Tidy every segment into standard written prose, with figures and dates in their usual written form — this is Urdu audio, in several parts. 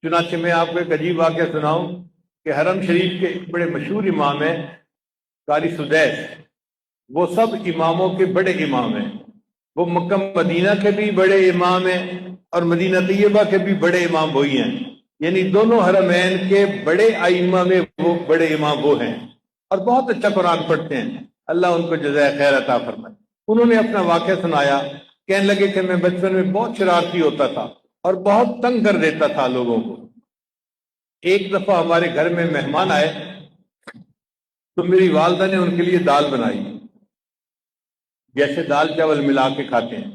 چنانچہ میں آپ کو ایک عجیب واقعہ سناؤں کہ حرم شریف کے ایک بڑے مشہور امام ہیں قاری سدیس، وہ سب اماموں کے بڑے امام ہیں۔ وہ مکہ مدینہ کے بھی بڑے امام ہیں اور مدینہ طیبہ کے بھی بڑے امام وہی ہیں، یعنی دونوں حرمین کے بڑے ائمہ میں وہ بڑے امام وہ ہیں، اور بہت اچھا قرآن پڑھتے ہیں۔ اللہ ان کو جزائے خیر عطا فرمائے۔ انہوں نے اپنا واقعہ سنایا، کہنے لگے کہ میں بچپن میں بہت شرارتی ہوتا تھا اور بہت تنگ کر دیتا تھا لوگوں کو۔ ایک دفعہ ہمارے گھر میں مہمان آئے تو میری والدہ نے ان کے لیے دال بنائی، جیسے دال چاول ملا کے کھاتے ہیں۔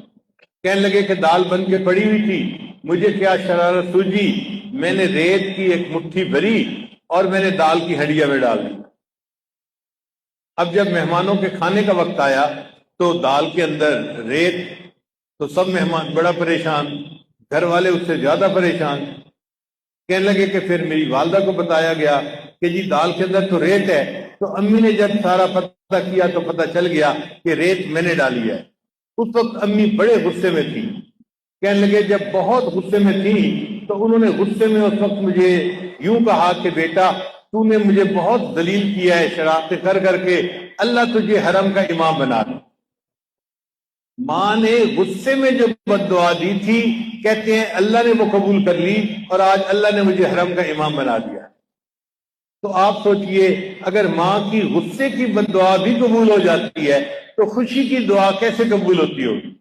کہنے لگے کہ دال بن کے پڑی ہوئی تھی، مجھے کیا شرارت سوجی، میں نے ریت کی ایک مٹھی بھری اور میں نے دال کی ہنڈیا میں ڈال دی۔ اب جب مہمانوں کے کھانے کا وقت آیا تو دال کے اندر ریت، تو سب مہمان بڑا پریشان، گھر والے اس سے زیادہ پریشان۔ کہنے لگے کہ پھر میری والدہ کو بتایا گیا کہ جی دال کے اندر تو ریت ہے، تو امی نے جب سارا پتہ کیا تو پتہ چل گیا کہ ریت میں نے ڈالی ہے۔ اس وقت امی بڑے غصے میں تھی۔ کہنے لگے جب بہت غصے میں تھی تو انہوں نے غصے میں اس وقت مجھے یوں کہا کہ بیٹا تو نے مجھے بہت ذلیل کیا ہے شرارتیں کر کر کے، اللہ تجھے حرم کا امام بنا دے۔ ماں نے غصے میں جو بد دعا دی تھی، کہتے ہیں اللہ نے وہ قبول کر لی اور آج اللہ نے مجھے حرم کا امام بنا دیا۔ تو آپ سوچئے اگر ماں کی غصے کی بد دعا بھی قبول ہو جاتی ہے تو خوشی کی دعا کیسے قبول ہوتی ہوگی؟